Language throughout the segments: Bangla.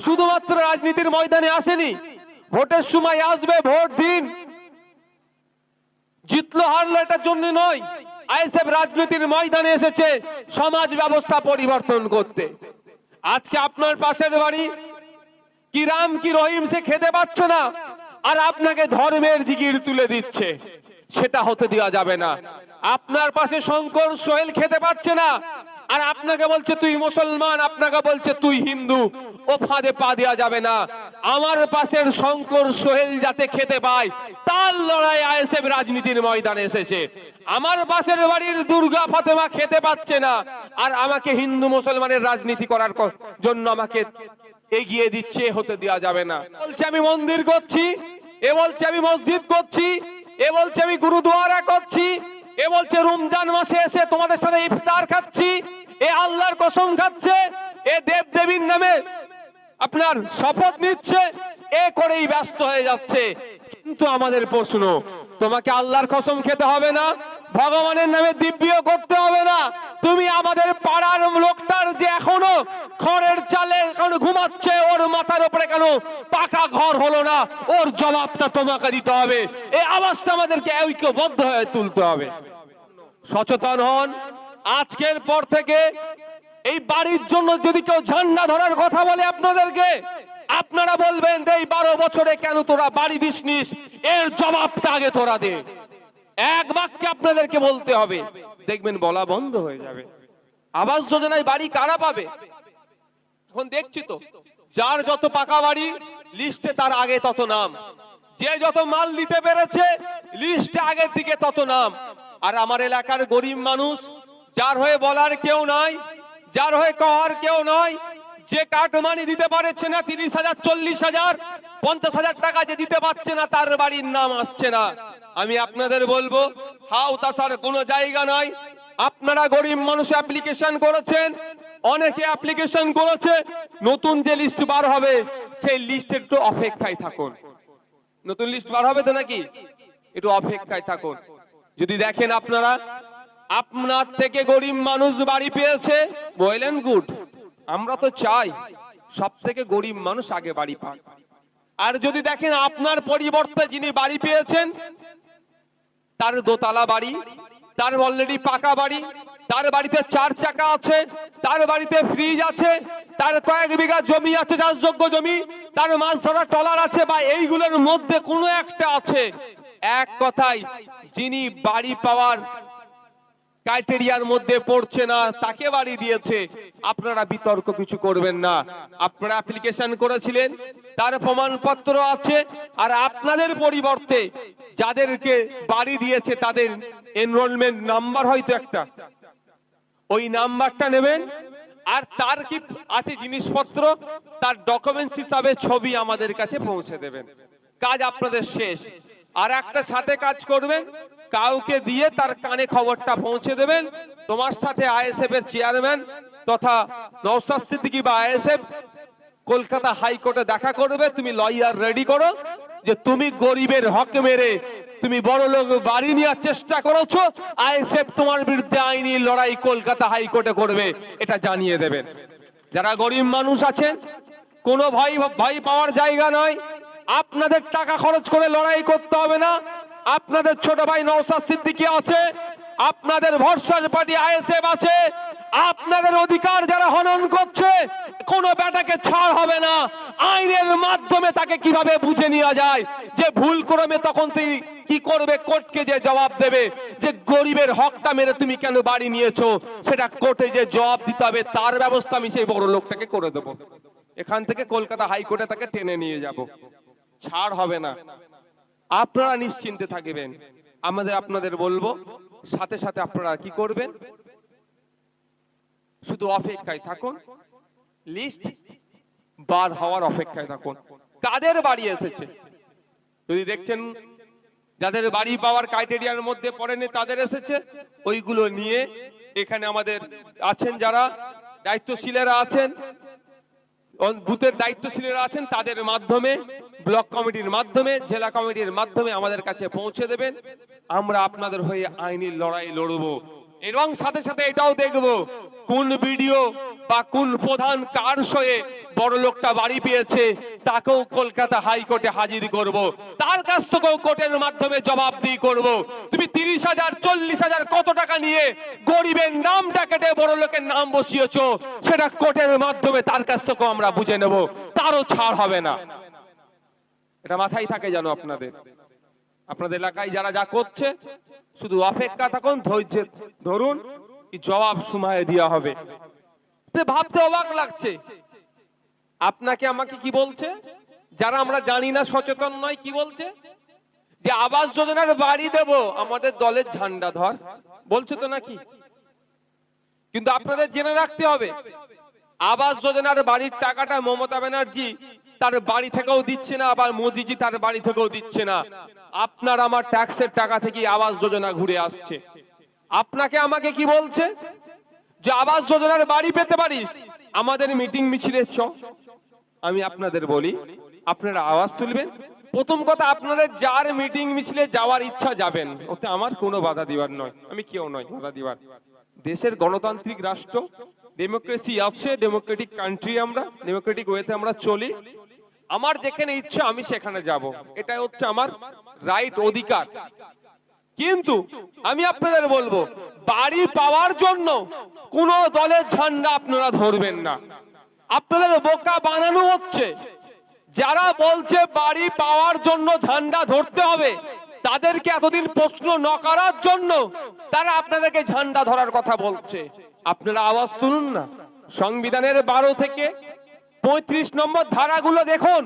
শুধুমাত্র রাজনীতির ময়দানে আসেনি, ভোটের সময় আসবে, ভোট দিন, জিতলো হারলো এটার জন্য নয়। আইএসএফ রাজনীতির ময়দানে এসেছে সমাজ ব্যবস্থা পরিবর্তন করতে। আজকে আপনার পাশের বাড়ি কি রাম কি রহিম সে খেতে পাচ্ছে না, আর আপনাকে ধর্মের জিগির তুলে দিচ্ছে, সেটা হতে দেওয়া যাবে না। আপনার পাশে শঙ্কর সোহেল খেতে পাচ্ছে না, আর আপনাকে বলছে তুই মুসলমান, আপনাকে বলছে তুই হিন্দু, ও ফাঁদে পা দেওয়া যাবে না। আমার পাশের শঙ্কর সোহেল যাতে খেতে পায় তার লড়াই আইএসএফ রাজনীতির ময়দানে এসেছে। আমার পাশের বাড়ির দুর্গা ফাতেমা খেতে পাচ্ছে না, আর আমাকে হিন্দু মুসলমানের রাজনীতি করার জন্য আমাকে এগিয়ে দিচ্ছে, হতে দেওয়া যাবে না। বলছে আমি মন্দির করছি, এ বলছে আমি মসজিদ করছি, এ বলছে আমি গুরুদুয়ারা করছি, এ বলছে রমজান মাসে এসে তোমাদের সাথে ইফতার খাচ্ছি, এ আল্লাহর কসম খাচ্ছে, এ দেব দেবীর নামে আপনার শপথ নিচ্ছে, এ করেই ব্যস্ত হয়ে যাচ্ছে। কিন্তু আমাদের প্রশ্ন, তোমাকে আল্লাহর কসম খেতে হবে না, ভগবানের নামে দিব্য করতে হবে না, তুমি আমাদের পাড়ার লোকটার যে এখনো খড়ের চালে এখন ঘুমাচ্ছে, ওর মাথার উপরে কেন পাকা ঘর হলো না, ওর জবাবটা তোমাকে দিতে হবে। এই আওয়াজটা আমাদেরকে ঐক্যবদ্ধ হয়ে তুলতে হবে। সচেতন হন। আজকের পর থেকে এই বাড়ির জন্য যদি কেউ ঝান্ডা ধরার কথা বলে আপনাদেরকে, আপনারা বলবেন এই 12 বছরে কেন তোরা বাড়ি দিসনিস, এর জবাবটা আগে তোরা দে। এক বাক্যে আপনাদেরকে বলতে হবে, দেখবেন বলা বন্ধ হয়ে যাবে। আবাস যোজনায় বাড়ি কারা পাবে? এখন দেখছি তো, যার যত পাকা বাড়ি লিস্টে তার আগে তত নাম, যে যত মাল দিতে পেরেছে লিস্টে আগের দিকে তত নাম। আর আমার এলাকার গরিব মানুষ, যার হয়ে বলার কেউ নাই, যার হয়ে কহার কেউ নয়, যে কাটমানি দিতে পারছে না 30,000, 40,000, 50,000 টাকা যে দিতে পারছে না, তার বাড়ির নাম আসছে না। আমি আপনাদের বলবো, হাও তাছাড়া কোনো জায়গা নাই। আপনারা গরিব মানুষ অ্যাপ্লিকেশন করেছেন, অনেকে অ্যাপ্লিকেশন করেছে, নতুন যে লিস্ট বার হবে সেই লিস্টের একটু অপেক্ষায় থাকুন। নতুন লিস্ট বার হবে তো নাকি, একটু অপেক্ষায় থাকুন। যদি দেখেন আপনারা আপনার থেকে গরিব মানুষ বাড়ি পেয়েছে, বললেন গুড, আমরা তো চাই সব থেকে গরিব মানুষ আগে বাড়ি পাক। আর যদি দেখেন আপনার পরিবর্তে যিনি বাড়ি পেয়েছেন তার দোতলা বাড়ি, তার অলরেডি পাকা বাড়ি, তার বাড়িতে 4 চাকা আছে, তার বাড়িতে ফ্রিজ আছে, তার কয়েক বিঘা জমি আছে চাষযোগ্য জমি, তার মাছ ধরা ট্রলার আছে, বা এইগুলোর মধ্যে কোনো একটা আছে, এক কথায় যিনি বাড়ি পাওয়ার ক্রাইটেরিয়ার মধ্যে পড়ছে না তাকে বাড়ি দিয়েছে, আপনারা বিতর্ক কিছু করবেন না। আপনারা অ্যাপ্লিকেশন করেছিলেন, তার প্রমাণপত্র আছে, আর আপনাদের পরিবর্তে যাদেরকে বাড়ি দিয়েছে তাদের এনরোলমেন্ট নাম্বার হয়তো একটা, ওই নাম্বারটা নেবেন, আর তার কি আছে জিনিসপত্র, তার ডকুমেন্টস হিসাবে ছবি আমাদের কাছে পৌঁছে দেবেন। কাজ আপনাদের শেষ। আর একটা সাথে কাজ করবেন, কাউকে দিয়ে তার কানে খবরটা পৌঁছে দেবেন, তোমার সাথে আইএসএফ এর চেয়ারম্যান তথা নওশাদ সিদ্দিকী বা আইএসএফ কলকাতা হাইকোর্টে দেখা করবে। তুমি লয়ার রেডি করো, যে তুমি গরিবের হক মেরে তুমি বড় লোক বাড়ি নেওয়ার চেষ্টা করেছো, আইএসএফ তোমার বিরুদ্ধে আইনি লড়াই কলকাতা হাইকোর্টে করবে, এটা জানিয়ে দেবেন। যারা গরিব মানুষ আছেন, কোনো ভয় পাওয়ার জায়গা নয়, আপনাদের টাকা খরচ করে লড়াই করতে হবে না। আপনাদের ছোট ভাই নওশাদ সিদ্দিকী আছে, আপনাদের ভরসার পার্টি আইএসএফ আছে, আপনাদের অধিকার যারা হনন করছে কোনো বেটাকে ছাড় হবে না। আইনের মাধ্যমে তাকে কিভাবে বুঝে নেওয়া যায়, যে ভুল করবে তখন তুই কি করবে, কোর্টকে যে জবাব দেবে, যে গরিবের হকটা মেরে তুমি কেন বাড়ি নিয়েছো, সেটা কোর্টে যে জবাব দিতে হবে, তার ব্যবস্থা আমি সেই বড় লোকটাকে করে দেবো। এখান থেকে কলকাতা হাইকোর্টে তাকে টেনে নিয়ে যাব, ছাড় হবে না। আপনারা নিশ্চিন্তে থাকবেন। আপনাদের বলবো, সাথে সাথে আপনারা কি করবেন, শুধু অপেক্ষায় থাকুন, লিস্ট বার হওয়ার অপেক্ষায় থাকুন। কাদের বাড়ি এসেছে যদি দেখছেন যাদের বাড়ি পাওয়ার ক্রাইটেরিয়ার মধ্যে পড়েনি তাদের এসেছে, ওইগুলো নিয়ে এখানে আমাদের আছেন যারা দায়িত্বশীলেরা আছেন, বুথের দায়িত্বশীলেরা আছেন, তাদের মাধ্যমে, ব্লক কমিটির মাধ্যমে, জেলা কমিটির মাধ্যমে আমাদের কাছে পৌঁছে দেবেন। আমরা আপনাদের হয়ে আইনি লড়াই লড়বো। এবং সাথে সাথে এটাও দেখবো কোন ভিডিও বা কোন প্রধান কার সয়ে বড় লোকটা বাড়ি পেয়েছে তাকেও কলকাতা হাইকোর্টে হাজির করব, তার কাছ থেকেও কোর্টের মাধ্যমে জবাবদিহি করব। তুমি 30,000 40,000 কত টাকা নিয়ে গরিবের নামটা কেটে বড় লোকের নাম বসিয়েছো, সেটা কোর্টের মাধ্যমে তার কাছ থেকেও আমরা বুঝে নেব, তারও ছাড় হবে না। এটা মাথায় থাকে জানো আপনাদের। আপনাদের এলাকায় যারা যা করছে শুধু অপেক্ষা থাকুন, ধৈর্য ধরুন, কি জবাব সময়ে দেওয়া হবে। ভাবতে অবাক লাগছে, আপনাকে আমাকে কি বলছে, যারা আমরা জানি না সচেতন নয়, কি বলছে যে আবাস যোজনার বাড়ি দেব, আমাদের দলের ঝান্ডা ধর বলছে তো নাকি। কিন্তু আপনাদের জেনে রাখতে হবে আবাস যোজনার বাড়ির টাকাটা মমতা ব্যানার্জি তার বাড়ি থেকেও দিচ্ছে না, আবার মোদিজি তার বাড়ি থেকেও দিচ্ছে না, আপনার আমার ট্যাক্সের টাকা থেকে আবাস যোজনা ঘুরে আসছে। আপনাকে আমাকে কি বলছে যে আবাস যোজনার বাড়ি পেতে পারিস, আমাদের মিটিং মিছিলে চ। আমি আপনাদের বলি, আপনারা আওয়াজ তুলবেন। প্রথম কথা, আপনাদের যার মিটিং মিছিলে যাওয়ার ইচ্ছা যাবেন, ওতে আমার কোনো বাধা দিবার নয়, আমি কেউ নয় বাধা দিবার। দেশের গণতান্ত্রিক রাষ্ট্র, ডেমোক্রেসি আছে, ডেমোক্রেটিক কান্ট্রি, আমরা ডেমোক্রেটিক ওয়েতে আমরা চলি। আমার যেখানে ইচ্ছা আমি সেখানে যাব, এটাই হচ্ছে আমার রাইট, অধিকার। কিন্তু আমি আপনাদের বলবো, বাড়ি পাওয়ার জন্য কোন দলের ঝান্ডা আপনারা ধরবেন না। আপনাদের বোকা বানানো হচ্ছে। যারা বলছে বাড়ি পাওয়ার জন্য ঝান্ডা ধরতে হবে, তাদেরকে এতদিন প্রশ্ন ন করার জন্য তারা আপনাদেরকে ঝান্ডা ধরার কথা বলছে। আপনারা আওয়াজ তুলুন না। সংবিধানের 12 থেকে 35 নম্বর ধারাগুলো দেখুন,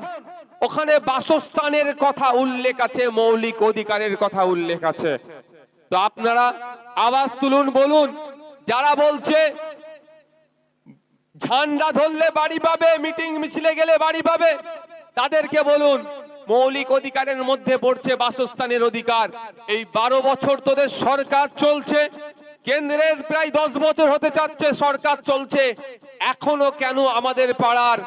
ওখানে বাসস্থানের কথা উল্লেখ আছে, মৌলিক অধিকারের কথা উল্লেখ আছে। তো আপনারা আওয়াজ তুলুন, বলুন। যারা বলছে ঝান্ডা ধরলে বাড়ি পাবে, মিটিং মিছিলে গেলে বাড়ি পাবে, তাদেরকে বলুন মৌলিক অধিকারের মধ্যে পড়ছে বাসস্থানের অধিকার। এই 12 বছর তোদের সরকার চলছে, কেন্দ্রের প্রায় 10 বছর হতে যাচ্ছে সরকার চলছে, এখনো কেন আমাদের পাড়ার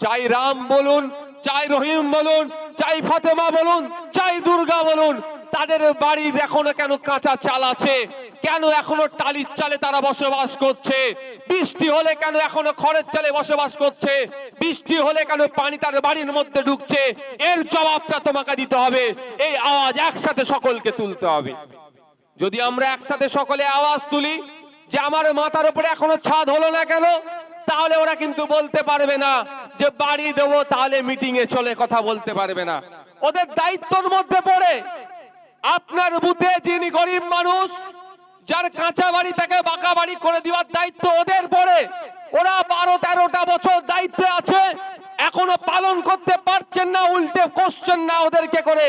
চাই রাম বলুন, চাই রহিম বলুন, চাই ফাতেমা বলুন, চাই দুর্গা বলুন, তাদের বাড়ি এখনো কেন কাঁচা চাল আছে, কেন এখনো টালির চালে তারা বসবাস করছে, বৃষ্টি হলে কেন এখনো খড়ের চালে বসবাস করছে, বৃষ্টি হলে কেন পানি তার বাড়ির মধ্যে ঢুকছে, এর জবাবটা তোমাকে দিতে হবে। এই আওয়াজ একসাথে সকলকে তুলতে হবে। যদি আমরা একসাথে সকলে আওয়াজ তুলি যে আমার মাথার উপরে এখনো ছাদ হলো না কেন, তাহলে ওরা কিন্তু বলতে পারবে না যে বাড়ি দেবো, তাহলে মিটিং এ চলে কথা বলতে পারবে না। ওদের দায়িত্বের মধ্যে পড়ে আপনার বুথে যিনি গরিব মানুষ, যার কাঁচা বাড়ি তাকে বাঁকা বাড়ি করে দেওয়ার দায়িত্ব ওদের পড়ে। ওরা 12-13টা বছর দায়িত্বে আছে, এখনো পালন করতে পারছেন না, উল্টে কোশ্চেন না ওদেরকে করে,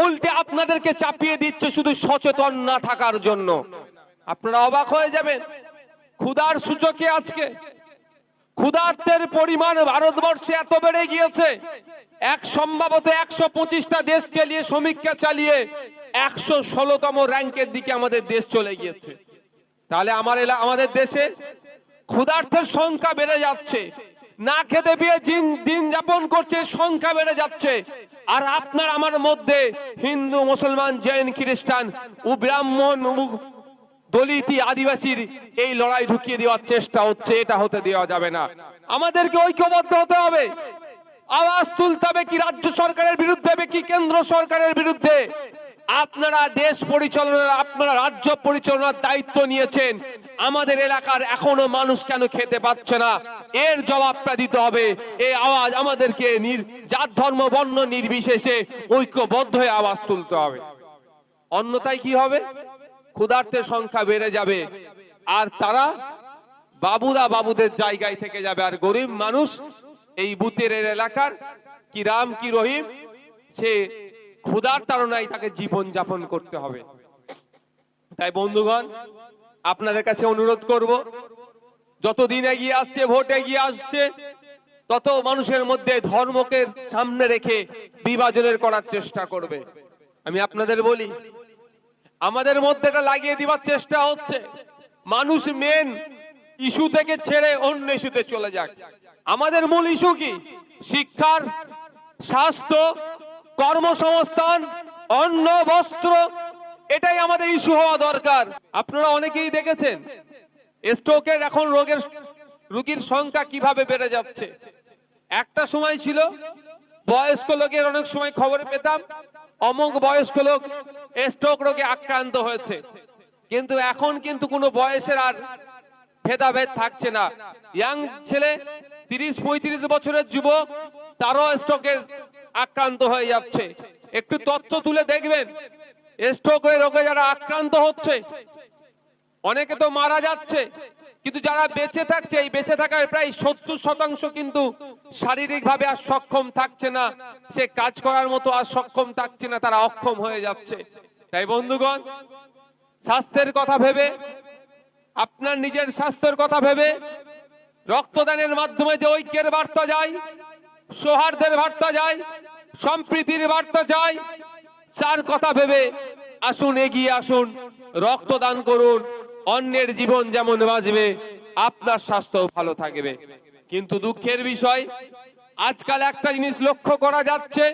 উল্টে আপনাদেরকে চাপিয়ে দিচ্ছে শুধু সচেতন না থাকার জন্য। আপনারা অবাক হয়ে যাবেন, ক্ষুধার সূচকে আজকে ক্ষুধার্তের পরিমাণ ভারতবর্ষে এত বেড়ে গিয়েছে, সম্ভবত 125টা দেশকে নিয়ে সমীক্ষা চালিয়ে 116তম র্যাঙ্কের দিকে আমাদের দেশ চলে গিয়েছে। তাহলে আমাদের দেশে ক্ষুধার্তের সংখ্যা বেড়ে যাচ্ছে, না খেতে পেয়ে দিন যাপন করছে, সংখ্যা বেড়ে যাচ্ছে। আর আপনার আমার মধ্যে হিন্দু, মুসলমান, জৈন, খ্রিস্টান ও ব্রাহ্মণ, দলিত, আদিবাসীর এই লড়াই ঢুকিয়ে দেওয়ার চেষ্টা হচ্ছে। এটা হতে দেওয়া যাবে না। আমাদেরকে ঐক্যবদ্ধ হতে হবে, আওয়াজ তুলতে হবে, কি রাজ্য সরকারের বিরুদ্ধে, কি কেন্দ্র সরকারের বিরুদ্ধে। আপনারা দেশ পরিচালনার, আপনারা রাজ্য পরিচালনার দায়িত্ব নিয়েছেন, আমাদের এলাকার এখনো মানুষ কেন খেতে পাচ্ছে না, এর জবাবটা দিতে হবে। এই আওয়াজ আমাদেরকে জাত ধর্ম বর্ণ নির্বিশেষে ঐক্যবদ্ধ হয়ে আওয়াজ তুলতে হবে। অন্যথায় কি হবে, ক্ষুধার্তের সংখ্যা বেড়ে যাবে, আর তারা বাবুদের জায়গায় থেকে যাবে, আর গরিব মানুষ এই বুথের এলাকার কি রাম কি রহিম, সে ক্ষুধার তাড়নায় তাকে জীবন যাপন করতে হবে। তাই বন্ধুগণ, আপনাদের কাছে অনুরোধ করব, যতদিন এগিয়ে আসছে, ভোট এগিয়ে আসছে, তত মানুষের মধ্যে ধর্মকে সামনে রেখে বিভাজনের করার চেষ্টা করবে। আমি আপনাদের বলি, আমাদের মধ্যে এটা লাগিয়ে দিবার চেষ্টা হচ্ছে, মানুষ মেন ইস্যু থেকে ছেড়ে অন্য ইস্যুতে চলে যাক। আমাদের মূল ইস্যু কি? শিক্ষার, স্বাস্থ্য, কর্মসংস্থান, অন্ন, বস্ত্র, এটাই আমাদের ইস্যু হওয়া দরকার। আপনারা অনেকেই দেখেছেন স্ট্রোকের এখন রোগীর সংখ্যা কিভাবে বেড়ে যাচ্ছে। একটা সময় ছিল বয়স্ক লোকের অনেক সময় খবরে পেতাম অমুক বয়স্ক লোক স্ট্রোক রোগে আক্রান্ত হয়েছে, কিন্তু এখন কিন্তু কোনো বয়সের আর ভেদাভেদ থাকছে না। ইয়াং ছেলে 30-35 বছরের যুবক তারও স্ট্রোকের আক্রান্ত হয়ে যাচ্ছে। একটু তথ্য তুলে দেখবেন স্ট্রোকের রোগে যারা আক্রান্ত হচ্ছে অনেকে তো মারা যাচ্ছে, কিন্তু যারা বেঁচে থাকছে এই বেঁচে থাকার প্রায় 70% কিন্তু শারীরিকভাবে আর সক্ষম থাকছে না, সে কাজ করার মতো আর সক্ষম থাকছে না, তারা অক্ষম হয়ে যাচ্ছে। তাই বন্ধুগণ, স্বাস্থ্যের কথা ভেবে, আপনার নিজের স্বাস্থ্যের কথা ভেবে রক্তদানের মাধ্যমে যে ঐক্যের বার্তা যায়, সৌহার্দ্যের বার্তা যায়, সম্প্রীতির বার্তা যায়, তার কথা ভেবে আসুন, এগিয়ে আসুন, রক্তদান করুন। অন্যের জীবন যেমন বাঁচবে আপনার স্বাস্থ্য ভালো থাকবে। কিন্তু দুঃখের বিষয় আজকাল একটা জিনিস লক্ষ্য করা যাচ্ছে,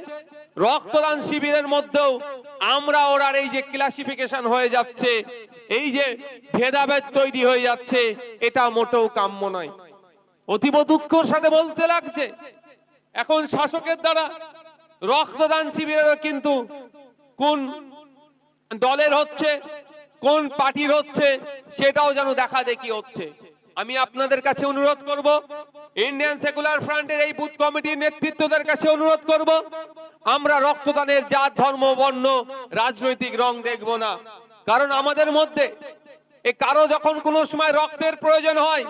রক্তদান শিবিরের মধ্যেও আমরা ওরার এই যে ক্লাসিফিকেশন হয়ে যাচ্ছে, এই যে ভেদাভেদ তৈরি হয়ে যাচ্ছে, এটা মোটেও কাম্য নয়। অতীব দুঃখের সাথে বলতে লাগছে এখন শাসকের দ্বারা রক্তদান শিবিরেরও কিন্তু কোন দলের হচ্ছে, কোন পার্টির হচ্ছে, সেটাও যেন দেখা দেখি হচ্ছে। আমি আপনাদের কাছে অনুরোধ করব, ইন্ডিয়ান সেকুলার ফ্রন্টের এই বুথ কমিটির নেতৃত্বদের কাছে অনুরোধ করব, আমরা রক্তদানের জাত, ধর্ম, বর্ণ, রাজনৈতিক রং দেখব না। কারণ আমাদের মধ্যে কারো যখন কোনো সময় রক্তের প্রয়োজন হয়,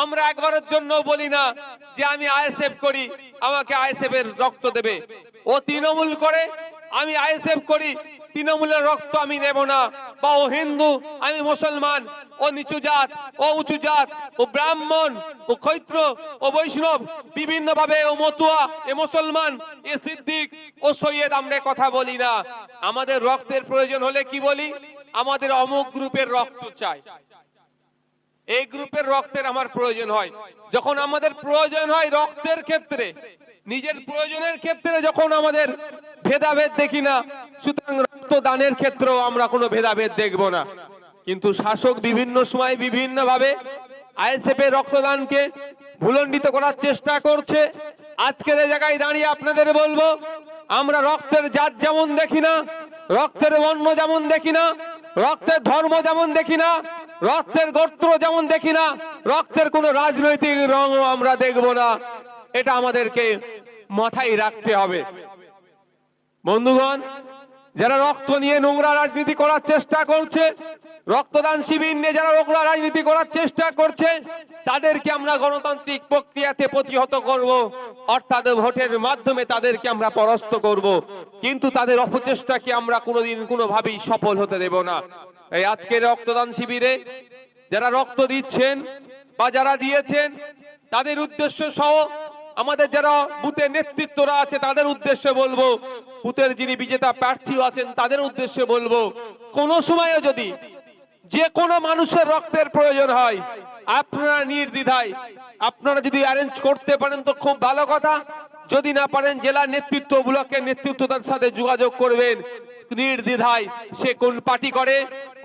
আমরা একবারের জন্য বলি না যে আমি আইএসএফ করি, আমাকে আইএসএফ এর রক্ত দেবে। ও তৃণমূল করে, আমি আইএসএফ করি, তৃণমূলের রক্ত আমি নেব না। বা ও হিন্দু, আমি মুসলমান, ও নিচু জাত, ও উঁচু জাত, ও ব্রাহ্মণ, ও ক্ষৈত্র, ও বৈষ্ণব, বিভিন্ন ভাবে ও মতুয়া, এ মুসলমান, এ সিদ্দিক, ও সৈয়দ, আমরা কথা বলি না। আমাদের রক্তের প্রয়োজন হলে কি বলি? আমাদের অমুক গ্রুপের রক্ত চাই, এই গ্রুপের রক্তের আমার প্রয়োজন হয়। যখন আমাদের প্রয়োজন হয় রক্তের ক্ষেত্রে, নিজের প্রয়োজনের ক্ষেত্রে যখন আমাদের ভেদাভেদ দেখি না, সুতরাং রক্তদানের ক্ষেত্রেও আমরা কোনো ভেদাভেদ দেখব না। কিন্তু শাসক বিভিন্ন সময় বিভিন্ন ভাবে আইএসএফ এর রক্তদানকে ভুলণ্ডিত করার চেষ্টা করছে। আজকের এই জায়গায় দাঁড়িয়ে আপনাদের বলবো, আমরা রক্তের জাত যেমন দেখি না, রক্তের বর্ণ যেমন দেখি না, রক্তের ধর্ম যেমন দেখি না, রক্তের গোত্র যেমন দেখি না, রক্তের কোন রাজনৈতিক রঙও আমরা দেখব না। এটা আমাদেরকে মাথায় রাখতে হবে। বন্ধুগণ, যারা রক্ত নিয়ে নোংরা রাজনীতি করার চেষ্টা করছে, রক্তদান শিবির নিয়ে যারা নোংরা রাজনীতি করার চেষ্টা করছে, তাদেরকে আমরা গণতান্ত্রিক প্রক্রিয়াতে প্রতিহত করব, অর্থাৎ ভোটের মাধ্যমে তাদেরকে আমরা পরাস্ত করব। কিন্তু তাদের অপচেষ্টাকে আমরা কোনোদিন কোনোভাবেই সফল হতে দেব না। এই আজকের রক্তদান শিবিরে যারা রক্ত দিচ্ছেন বা যারা দিয়েছেন, তাদের উদ্দেশ্য সহ আমাদের যারা বুথের নেতৃত্বরা আছে তাদের উদ্দেশ্যে বলবো, বুথের যিনি বিজেতা প্রার্থী আছেন তাদের উদ্দেশ্যে বলবো, কোন সময়ও যদি যে কোনো মানুষের রক্তের প্রয়োজন হয়, আপনারা নির্দ্বিধায়, আপনারা যদি অ্যারেঞ্জ করতে পারেন তো খুব ভালো কথা, যদি না পারেন জেলা নেতৃত্ব, ব্লকের নেতৃত্বদের সাথে যোগাযোগ করবেন। নির্দ্বিধায় সে কোন পার্টি করে,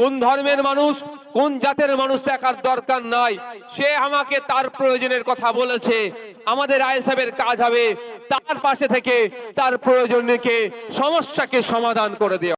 কোন ধর্মের মানুষ, কোন জাতের মানুষ দেখার দরকার নাই। সে আমাকে তার প্রয়োজনের কথা বলেছে, আমাদের আইএসএফের কাজ হবে তার পাশে থেকে তার প্রয়োজনকে, সমস্যাকে সমাধান করে দেওয়া।